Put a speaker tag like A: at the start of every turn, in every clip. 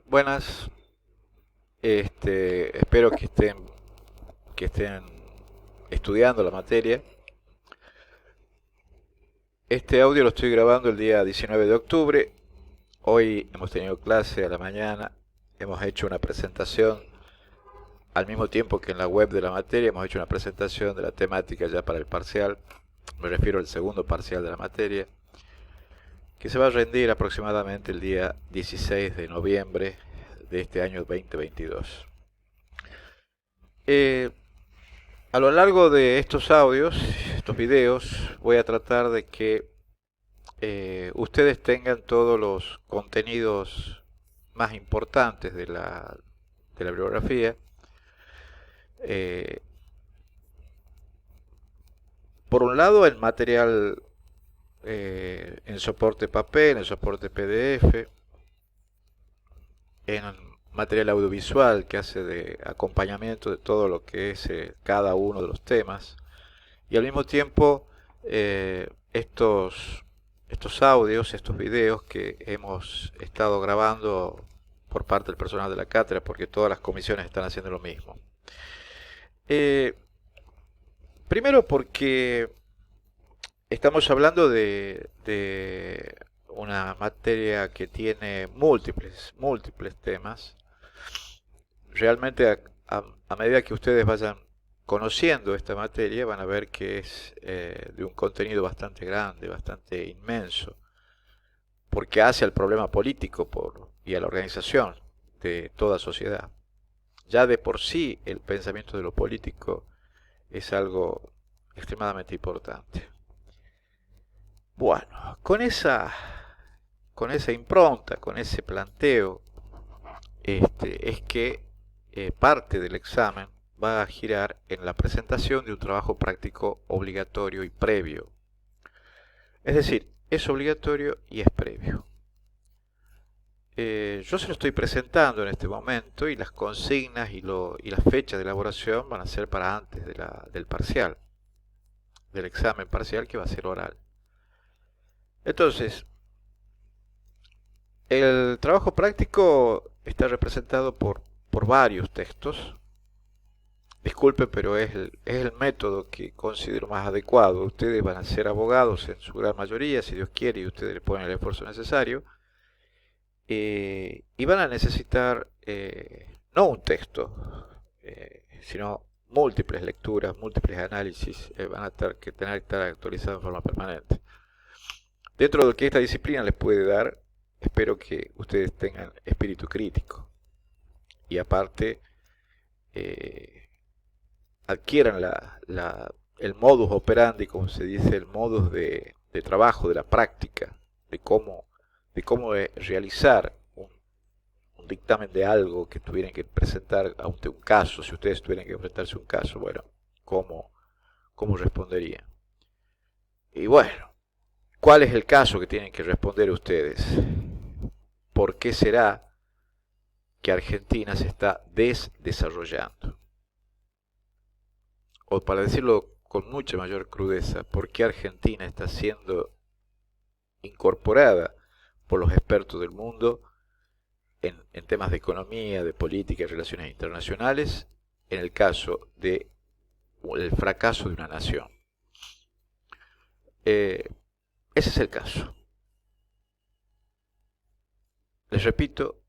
A: Buenas. Espero que estén estudiando la materia. Este audio lo estoy grabando el día 19 de octubre. Hoy hemos tenido clase a la mañana. Hemos hecho una presentación al mismo tiempo que en la web de la materia. Hemos hecho una presentación de la temática ya para el parcial. Me refiero al segundo parcial de la materia, que se va a rendir aproximadamente el día 16 de noviembre de este año 2022. Eh, A lo largo de estos audios, estos videos, voy a tratar de que ustedes tengan todos los contenidos más importantes de la bibliografía. Eh, por un lado, el material en soporte papel, en soporte PDF, en material audiovisual que hace de acompañamiento de todo lo que es cada uno de los temas. Y al mismo tiempo, estos audios, estos videos que hemos estado grabando por parte del personal de la cátedra, porque todas las comisiones están haciendo lo mismo. Eh, Primero porque estamos hablando de una materia que tiene múltiples temas. Realmente a medida que ustedes vayan conociendo esta materia, van a ver que es de un contenido bastante grande, bastante inmenso, porque hace al problema político y a la organización de toda sociedad. Ya de por sí el pensamiento de lo político es algo extremadamente importante. Bueno, con esa impronta, con ese planteo, es que parte del examen va a girar en la presentación de un trabajo práctico obligatorio y previo. Es decir, es obligatorio y es previo. Yo se lo estoy presentando en este momento y las consignas y las fechas de elaboración van a ser para antes del parcial, del examen parcial que va a ser oral. Entonces, el trabajo práctico está representado por varios textos. Disculpe, pero es el método que considero más adecuado. Ustedes van a ser abogados en su gran mayoría, si Dios quiere, y ustedes le ponen el esfuerzo necesario. Y van a necesitar no un texto, sino múltiples lecturas, múltiples análisis. Van a tener que estar actualizados en forma permanente. Dentro de lo que esta disciplina les puede dar, espero que ustedes tengan espíritu crítico. Y aparte, eh, adquieran el modus operandi, como se dice, el modus de trabajo, de la práctica, de cómo realizar un dictamen de algo que tuvieran que presentar ante un caso, si ustedes tuvieran que enfrentarse a un caso, bueno, cómo responderían. Y bueno, ¿cuál es el caso que tienen que responder ustedes? ¿Por qué será que Argentina se está desdesarrollando? O para decirlo con mucha mayor crudeza, ¿por qué Argentina está siendo incorporada por los expertos del mundo en temas de economía, de política y relaciones internacionales, en el caso del fracaso de una nación? Eh, Ese es el caso. Les repito,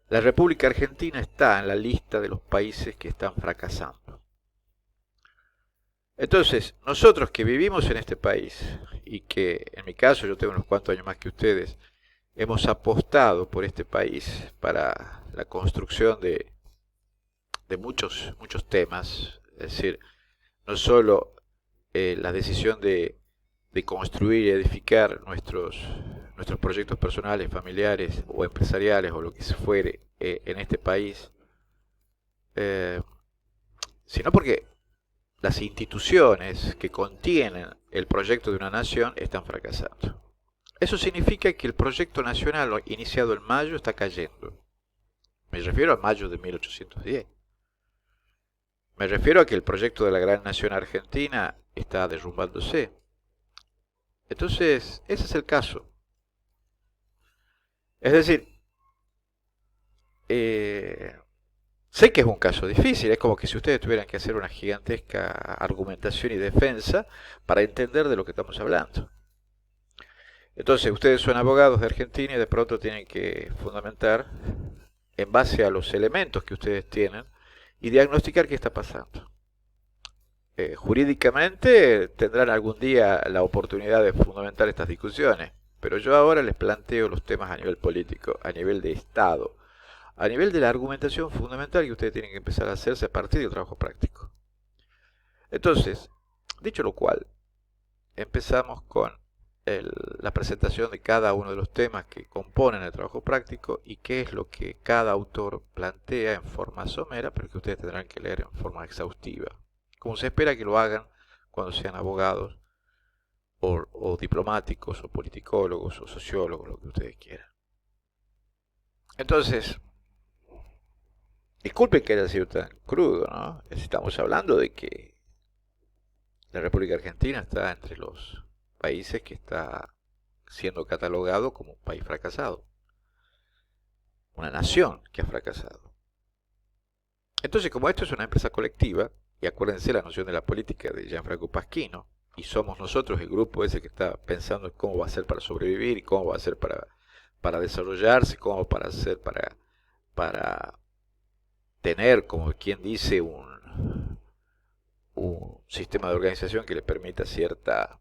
A: la República Argentina está en la lista de los países que están fracasando. Entonces, nosotros que vivimos en este país, y que en mi caso yo tengo unos cuantos años más que ustedes, hemos apostado por este país para la construcción de muchos temas, es decir, no solo la decisión de construir y edificar nuestros proyectos personales, familiares o empresariales o lo que se fuere en este país, eh, sino porque las instituciones que contienen el proyecto de una nación están fracasando. Eso significa que el proyecto nacional iniciado en mayo está cayendo. Me refiero a mayo de 1810. Me refiero a que el proyecto de la gran nación argentina está derrumbándose. Entonces, ese es el caso. Es decir, sé que es un caso difícil, es como que si ustedes tuvieran que hacer una gigantesca argumentación y defensa para entender de lo que estamos hablando. Entonces, ustedes son abogados de Argentina y de pronto tienen que fundamentar en base a los elementos que ustedes tienen y diagnosticar qué está pasando. Jurídicamente tendrán algún día la oportunidad de fundamentar estas discusiones, pero yo ahora les planteo los temas a nivel político, a nivel de Estado, a nivel de la argumentación fundamental que ustedes tienen que empezar a hacerse a partir del trabajo práctico. Entonces, dicho lo cual, empezamos con la presentación de cada uno de los temas que componen el trabajo práctico y qué es lo que cada autor plantea en forma somera, pero que ustedes tendrán que leer en forma exhaustiva, como se espera que lo hagan cuando sean abogados o diplomáticos o politicólogos o sociólogos, lo que ustedes quieran. Entonces, disculpen que haya sido tan crudo, ¿no? Estamos hablando de que la República Argentina está entre los países que está siendo catalogado como un país fracasado, una nación que ha fracasado. Entonces, como esto es una empresa colectiva, y acuérdense la noción de la política de Gianfranco Pasquino, y somos nosotros el grupo ese que está pensando en cómo va a ser para sobrevivir y cómo va a ser para desarrollarse, cómo para hacer para tener, como quien dice, un sistema de organización que le permita cierta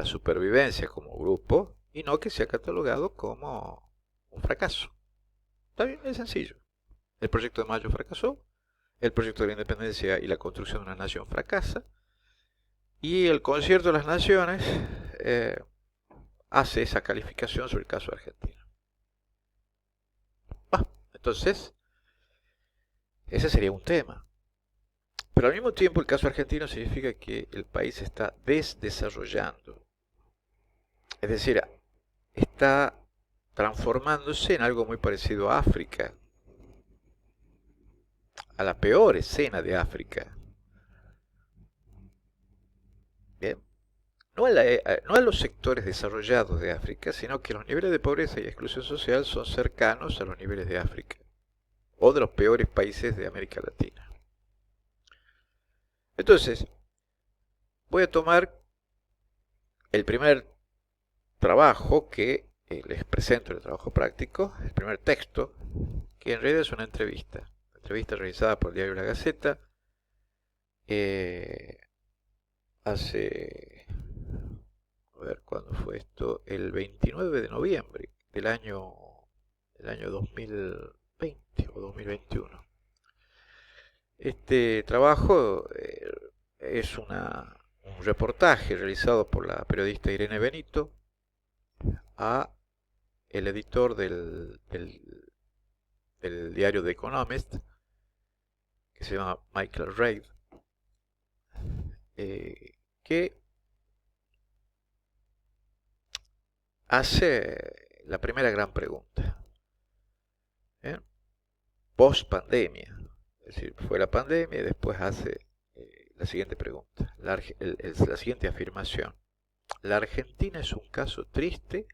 A: supervivencia como grupo y no que sea catalogado como un fracaso. Está bien, es sencillo. El proyecto de Mayo fracasó, el proyecto de la independencia y la construcción de una nación fracasa, y el concierto de las naciones hace esa calificación sobre el caso de Argentina. Entonces, ese sería un tema. Pero al mismo tiempo el caso argentino significa que el país se está desdesarrollando. Es decir, está transformándose en algo muy parecido a África, a la peor escena de África. Bien. No a los sectores desarrollados de África, sino que los niveles de pobreza y exclusión social son cercanos a los niveles de África, o de los peores países de América Latina. Entonces, voy a tomar el primer trabajo que les presento, el trabajo práctico, el primer texto, que en realidad es una entrevista realizada por el diario La Gaceta hace, a ver, ¿cuándo fue esto? El 29 de noviembre del año 2020 o 2021. Este trabajo es un reportaje realizado por la periodista Irene Benito a el editor del diario The Economist, que se llama Michael Reid, que hace la primera gran pregunta. Post pandemia, es decir, fue la pandemia y después hace la siguiente pregunta, la siguiente afirmación. La Argentina es un caso triste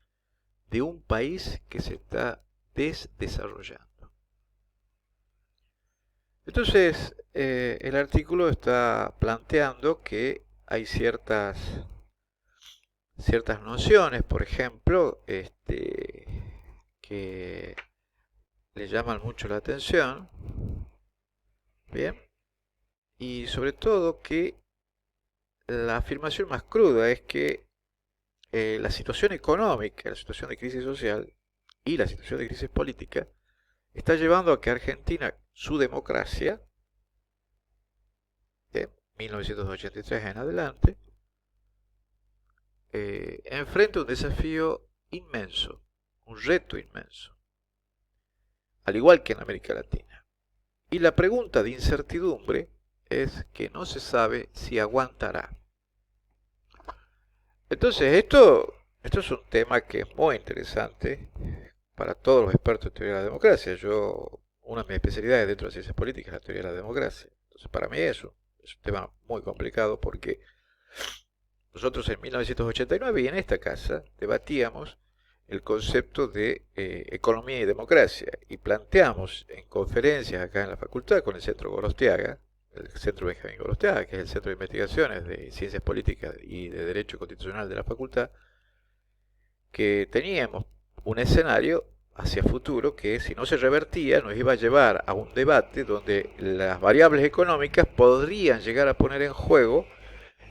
A: de un país que se está desdesarrollando. Entonces, el artículo está planteando que hay ciertas nociones, por ejemplo, que le llaman mucho la atención, bien, y sobre todo que la afirmación más cruda es que la situación económica, la situación de crisis social y la situación de crisis política está llevando a que Argentina, su democracia, de 1983 en adelante, enfrenta un desafío inmenso, un reto inmenso, al igual que en América Latina. Y la pregunta de incertidumbre es que no se sabe si aguantará. Entonces, esto es un tema que es muy interesante para todos los expertos en teoría de la democracia. Una de mis especialidades dentro de las ciencias políticas es la teoría de la democracia. Entonces, para mí eso es un tema muy complicado porque nosotros en 1989 y en esta casa debatíamos el concepto de economía y democracia, y planteamos en conferencias acá en la facultad con el Centro Gorostiaga, el Centro Benjamín Gorostiaga, que es el Centro de Investigaciones de Ciencias Políticas y de Derecho Constitucional de la facultad, que teníamos un escenario hacia futuro que, si no se revertía, nos iba a llevar a un debate donde las variables económicas podrían llegar a poner en juego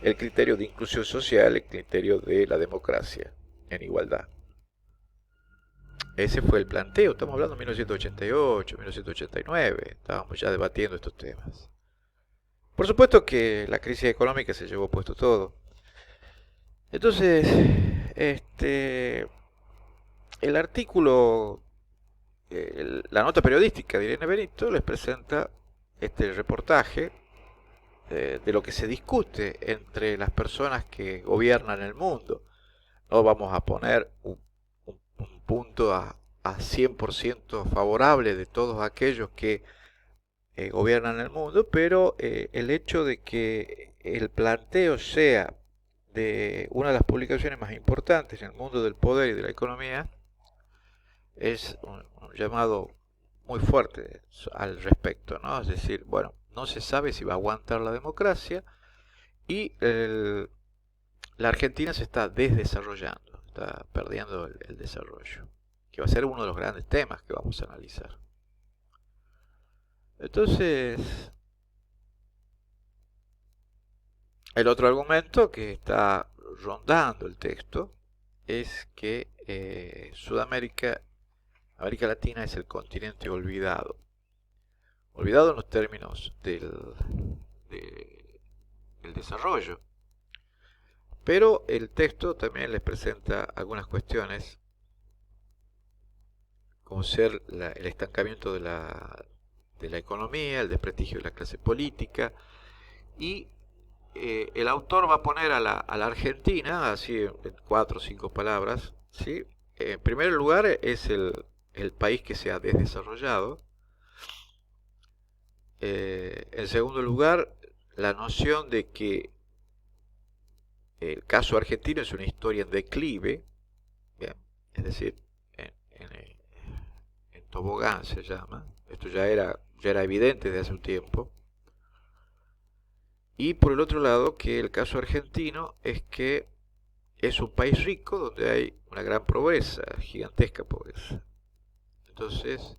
A: el criterio de inclusión social, el criterio de la democracia en igualdad. Ese fue el planteo, estamos hablando de 1988, 1989, estábamos ya debatiendo estos temas. Por supuesto que la crisis económica se llevó puesto todo. Entonces, el artículo, la nota periodística de Irene Benito les presenta este reportaje de lo que se discute entre las personas que gobiernan el mundo. No vamos a poner un punto a 100% favorable de todos aquellos que gobiernan el mundo, pero el hecho de que el planteo sea de una de las publicaciones más importantes en el mundo del poder y de la economía es un llamado muy fuerte al respecto, ¿no? Es decir, bueno, no se sabe si va a aguantar la democracia y la Argentina se está desdesarrollando, está perdiendo el desarrollo, que va a ser uno de los grandes temas que vamos a analizar. Entonces, el otro argumento que está rondando el texto es que América Latina es el continente olvidado. Olvidado en los términos del desarrollo. Pero el texto también les presenta algunas cuestiones, como ser el estancamiento de la economía, el desprestigio de la clase política, y el autor va a poner a la Argentina, así en 4 o 5 palabras, ¿sí? En primer lugar es el país que se ha desdesarrollado. En segundo lugar, la noción de que el caso argentino es una historia en declive, bien, es decir, en tobogán se llama. Esto ya era evidente desde hace un tiempo. Y por el otro lado, que el caso argentino es que es un país rico donde hay una gran pobreza, gigantesca pobreza. Entonces,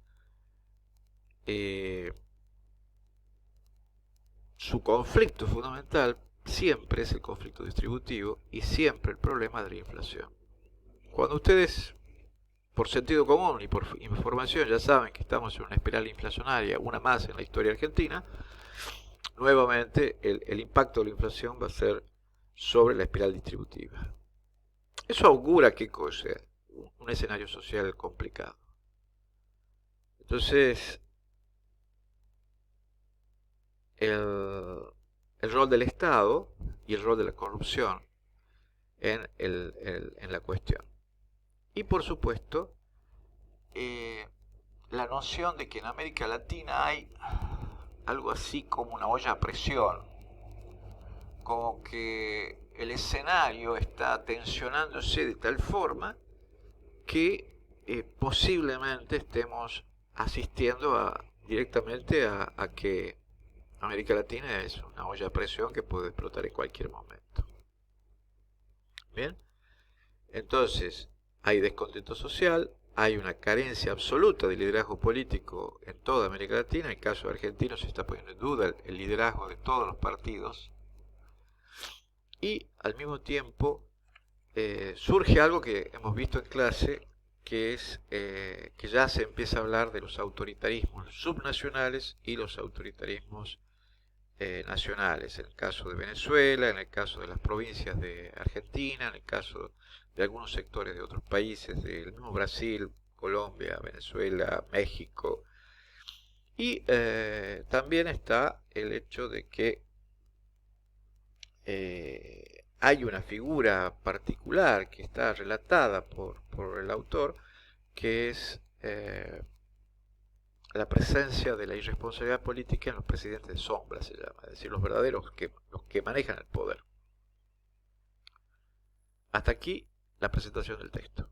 A: su conflicto fundamental siempre es el conflicto distributivo y siempre el problema de la inflación. Cuando ustedes, por sentido común y por información, ya saben que estamos en una espiral inflacionaria, una más en la historia argentina, nuevamente el impacto de la inflación va a ser sobre la espiral distributiva. Eso augura qué cosa, un escenario social complicado. Entonces, el rol del Estado y el rol de la corrupción en la cuestión. Y por supuesto, la noción de que en América Latina hay algo así como una olla a presión, como que el escenario está tensionándose de tal forma que posiblemente estemos asistiendo directamente a que América Latina es una olla a presión que puede explotar en cualquier momento. Bien, entonces hay descontento social, hay una carencia absoluta de liderazgo político en toda América Latina. En el caso argentino se está poniendo en duda el liderazgo de todos los partidos. Y al mismo tiempo surge algo que hemos visto en clase, que es que ya se empieza a hablar de los autoritarismos subnacionales y los autoritarismos nacionales, en el caso de Venezuela, en el caso de las provincias de Argentina, en el caso de algunos sectores de otros países, del mismo Brasil, Colombia, Venezuela, México. Y también está el hecho de que hay una figura particular que está relatada por el autor, que es la presencia de la irresponsabilidad política en los presidentes de sombra, se llama, es decir, los verdaderos, los que manejan el poder. Hasta aquí la presentación del texto.